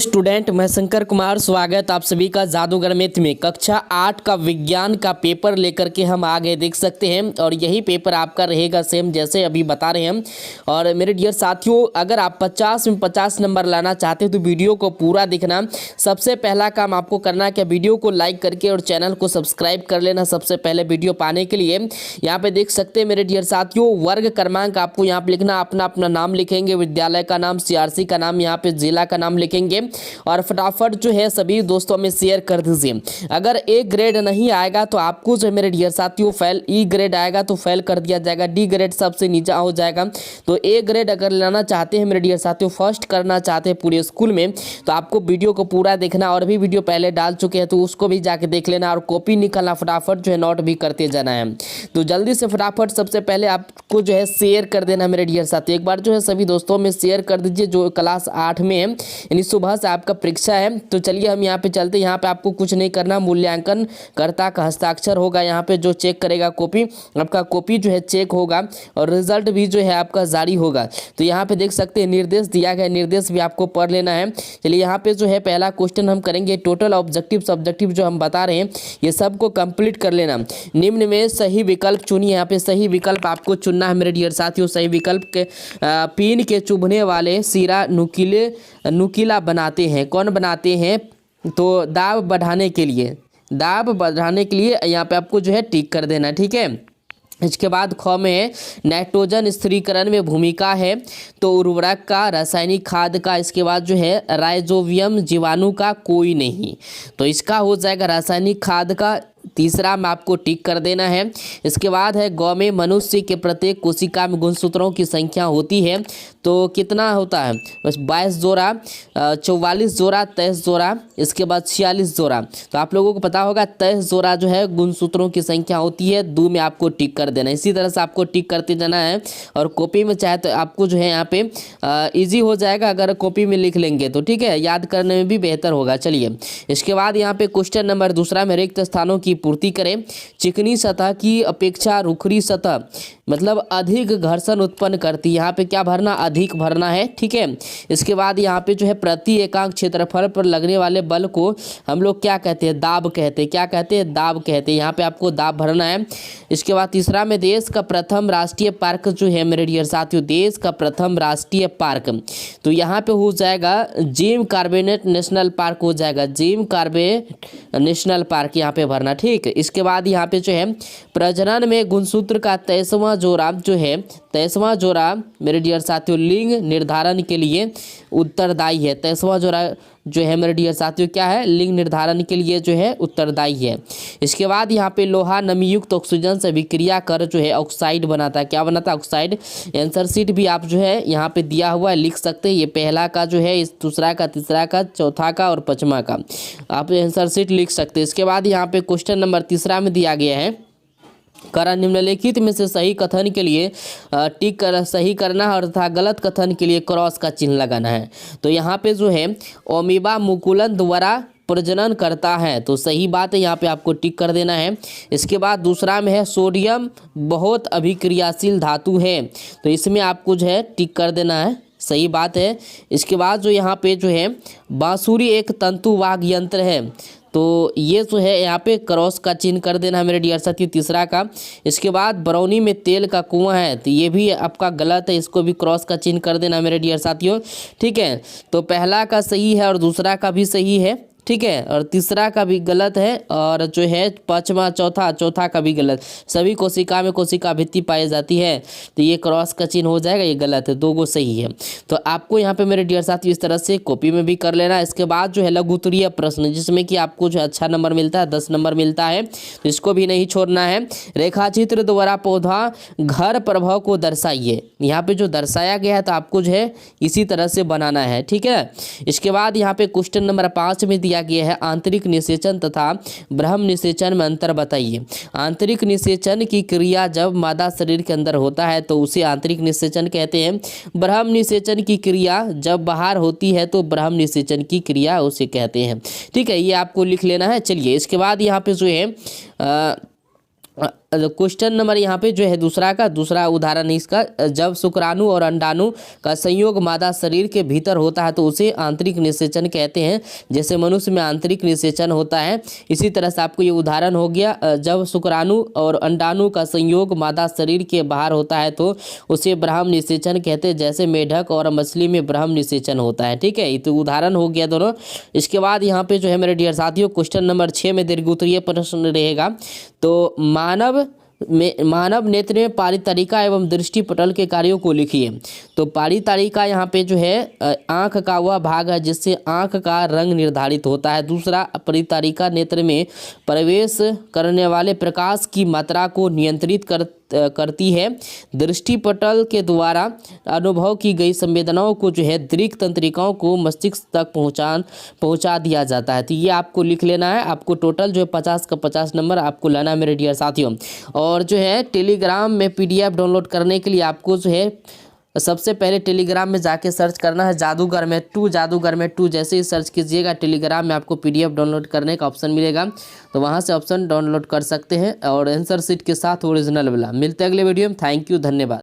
Student, मैं शंकर कुमार स्वागत आप सभी का जादूगर मैथ में कक्षा 8 का विज्ञान का पेपर लेकर के हम आगे देख सकते हैं। और यही पेपर आपका रहेगा सेम जैसे अभी बता रहे हैं। और मेरे डियर साथियों, अगर आप 50 में 50 नंबर लाना चाहते हो तो वीडियो को पूरा देखना। सबसे पहला काम आपको करना है कि वीडियो को लाइक करके और चैनल को सब्सक्राइब कर लेना सबसे पहले वीडियो पाने के लिए। यहाँ पे देख सकते हैं मेरे डियर साथियों, वर्ग क्रमांक आपको यहाँ पे लिखना, अपना अपना नाम लिखेंगे, विद्यालय का नाम, सीआरसी का नाम, यहाँ पे जिला का नाम लिखेंगे और फटाफट जो है सभी दोस्तों में शेयर कर दीजिए। अगर ए ग्रेड नहीं आएगा तो आपको जो है मेरे डियर साथियों फेल, ई ग्रेड आएगा तो फेल कर दिया जाएगा, डी ग्रेड सबसे नीचा हो जाएगा। तो ए ग्रेड अगर लाना चाहते हैं मेरे डियर साथियों, फर्स्ट करना चाहते हैं पूरे स्कूल में, तो आपको वीडियो को पूरा देखना। और भी वीडियो पहले डाल चुके हैं तो उसको भी जाके देख लेना और कॉपी निकालना, फटाफट जो है नोट भी करते जाना है। तो जल्दी से फटाफट सबसे पहले आपको जो है शेयर कर देना मेरे डियर साथियों। एक बार जो है सभी दोस्तों में शेयर कर दीजिए जो क्लास 8 में है, यानी सुबह से आपका परीक्षा है। तो चलिए हम यहाँ पे चलते हैं। यहाँ पे आपको कुछ नहीं करना, मूल्यांकन कर्ता का हस्ताक्षर होगा, यहाँ पे जो चेक करेगा कॉपी, आपका कॉपी जो है चेक होगा और रिजल्ट भी जो है आपका जारी होगा। तो यहाँ पे देख सकते हैं निर्देश दिया गया, निर्देश भी आपको पढ़ लेना है। चलिए यहाँ पे जो है पहला क्वेश्चन हम करेंगे, टोटल ऑब्जेक्टिव सब्जेक्टिव जो हम बता रहे हैं ये सबको कंप्लीट कर लेना। निम्न में सही विकल्प चुनिए। यहाँ पे सही विकल्प आपको चुनना है मेरे डियर साथियों। सही विकल्प के पीन के चुभने वाले सिरा नुकीला बनाते हैं। कौन बनाते हैं? तो दाब बढ़ाने के लिए, दाब बढ़ाने के लिए यहाँ पे आपको जो है टिक कर देना, ठीक है। इसके बाद ख में नाइट्रोजन स्थिरीकरण में भूमिका है तो उर्वरक का, रासायनिक खाद का। इसके बाद जो है राइजोबियम जीवाणु का कोई नहीं, तो इसका हो जाएगा रासायनिक खाद का। तीसरा में आपको टिक कर देना है। इसके बाद है गौ में मनुष्य के प्रत्येक कोशिका में गुणसूत्रों की संख्या होती है तो कितना होता है? बस 22 जोड़ा, 44 जोड़ा, 23 जोड़ा, इसके बाद 46 जोड़ा। तो आप लोगों को पता होगा 23 जोड़ा जो है गुणसूत्रों की संख्या होती है। 2 में आपको टिक कर देना। इसी तरह से आपको टिक करते जाना है और कॉपी में चाहे तो आपको जो है यहाँ पे ईजी हो जाएगा अगर कॉपी में लिख लेंगे तो, ठीक है, याद करने में भी बेहतर होगा। चलिए इसके बाद यहाँ पे क्वेश्चन नंबर दूसरा में रिक्त स्थानों की पूर्ति करें। चिकनी सतह की अपेक्षा रुखरी सतह मतलब अधिक घर्षण उत्पन्न करती है। यहाँ पे क्या भरना? अधिक भरना है, ठीक है। इसके बाद यहाँ पे जो है प्रति एकांक क्षेत्रफल पर लगने वाले बल को हम लोग क्या कहते हैं? दाब कहते हैं। क्या कहते हैं? दाब कहते हैं। यहाँ पे आपको दाब भरना है। इसके बाद तीसरा में देश का प्रथम राष्ट्रीय पार्क जो है मेरे डियर साथियों, देश का प्रथम राष्ट्रीय पार्क, तो यहाँ पे हो जाएगा जिम कार्बेट नेशनल पार्क हो जाएगा, जिम कार्बेट नेशनल पार्क यहाँ पे भरना, ठीक। इसके बाद यहाँ पे जो है प्रजनन में गुणसूत्र का 23वां जोड़ा जो है, 23वां जोड़ा मेरे डियर साथियों लिंग निर्धारण के लिए उत्तरदायी है। 23वां जोड़ा जो है मेरे डियर साथियों क्या है? लिंग निर्धारण के लिए जो है उत्तरदायी है। इसके बाद यहाँ पे लोहा नमीयुक्त ऑक्सीजन से विक्रिया कर जो है ऑक्साइड बनाता है। क्या बनाता है? ऑक्साइड। आंसर शीट भी आप जो है यहाँ पे दिया हुआ है, लिख सकते हैं। ये पहला का जो है, इस दूसरा का, तीसरा का, चौथा का और पांचवा का आप आंसर शीट लिख सकते हैं। इसके बाद यहाँ पे क्वेश्चन नंबर तीसरा में दिया गया है, करण निम्नलिखित में से सही कथन के लिए टिक कर सही करना है और तथा गलत कथन के लिए क्रॉस का चिन्ह लगाना है। तो यहाँ पे जो है ओमीबा मुकुलन द्वारा प्रजनन करता है, तो सही बात है, यहाँ पे आपको टिक कर देना है। इसके बाद दूसरा में है सोडियम बहुत अभिक्रियाशील धातु है, तो इसमें आपको जो है टिक कर देना है, सही बात है। इसके बाद जो यहाँ पे जो है बांसुरी एक तंतुवाग यंत्र है, तो ये जो है यहाँ पे क्रॉस का चिन्ह कर देना है मेरे डियर साथी, तीसरा का। इसके बाद बरौनी में तेल का कुआं है, तो ये भी आपका गलत है, इसको भी क्रॉस का चिन्ह कर देना मेरे डियर साथियों, ठीक है। तो पहला का सही है और दूसरा का भी सही है, ठीक है, और तीसरा का भी गलत है और जो है पांचवा, चौथा का भी गलत। सभी कोशिका में कोशिका भित्ति पाई जाती है, तो ये क्रॉस का चिन्ह हो जाएगा, ये गलत है, 2 सही है। तो आपको यहाँ पे मेरे डियर साथियों इस तरह से कॉपी में भी कर लेना। इसके बाद जो है लघु उत्तरीय प्रश्न जिसमें कि आपको जो अच्छा नंबर मिलता है, 10 नंबर मिलता है, तो इसको भी नहीं छोड़ना है। रेखाचित्र द्वारा पौधा घर प्रभाव को दर्शाइए। यहाँ पे जो दर्शाया गया है तो आपको जो है इसी तरह से बनाना है, ठीक है। इसके बाद यहाँ पे क्वेश्चन नंबर 5 में दिया गया है आंतरिक निषेचन तथा ब्रह्म निषेचन में अंतर बताइए। आंतरिक निषेचन की क्रिया जब मादा शरीर के अंदर होता है तो उसे आंतरिक निषेचन कहते हैं। ब्रह्म निषेचन की क्रिया जब बाहर होती है तो ब्रह्म निषेचन की क्रिया उसे कहते हैं, ठीक है, ये आपको लिख लेना है। चलिए इसके बाद यहाँ पे जो है क्वेश्चन नंबर यहाँ पे जो है दूसरा उदाहरण है इसका, जब शुक्राणु और अंडाणु का संयोग मादा शरीर के भीतर होता है तो उसे आंतरिक निषेचन कहते हैं। जैसे मनुष्य में आंतरिक निषेचन होता है, इसी तरह से आपको ये उदाहरण हो गया, जब शुक्राणु और अंडाणु का संयोग मादा शरीर के बाहर होता है तो उसे ब्राह्म निषेचन कहते हैं। जैसे मेढक और मछली में ब्राह्म निषेचन होता है। ठीक है, ये तो उदाहरण हो गया दोनों। इसके बाद यहाँ पे जो है मेरे डियर साथियों, क्वेश्चन नंबर 6 में दीर्घोत्तरीय प्रश्न रहेगा। तो मानव नेत्र में पारितरिका एवं दृष्टि पटल के कार्यों को लिखिए। तो पारितरिका यहाँ पे जो है आँख का वह भाग है जिससे आँख का रंग निर्धारित होता है। दूसरा, परितरिका नेत्र में प्रवेश करने वाले प्रकाश की मात्रा को नियंत्रित करती है। दृष्टि पटल के द्वारा अनुभव की गई संवेदनाओं को जो है दृक् तंत्रिकाओं को मस्तिष्क तक पहुंचा दिया जाता है। तो ये आपको लिख लेना है। आपको टोटल जो है 50 का 50 नंबर आपको लाना है मेरे डियर साथियों। और जो है टेलीग्राम में PDF डाउनलोड करने के लिए आपको जो है सबसे पहले टेलीग्राम में जाके सर्च करना है जादूगर में 2। जैसे ही सर्च कीजिएगा टेलीग्राम में आपको PDF डाउनलोड करने का ऑप्शन मिलेगा, तो वहां से ऑप्शन डाउनलोड कर सकते हैं और आंसर शीट के साथ ओरिजिनल वाला। मिलते हैं अगले वीडियो में। थैंक यू, धन्यवाद।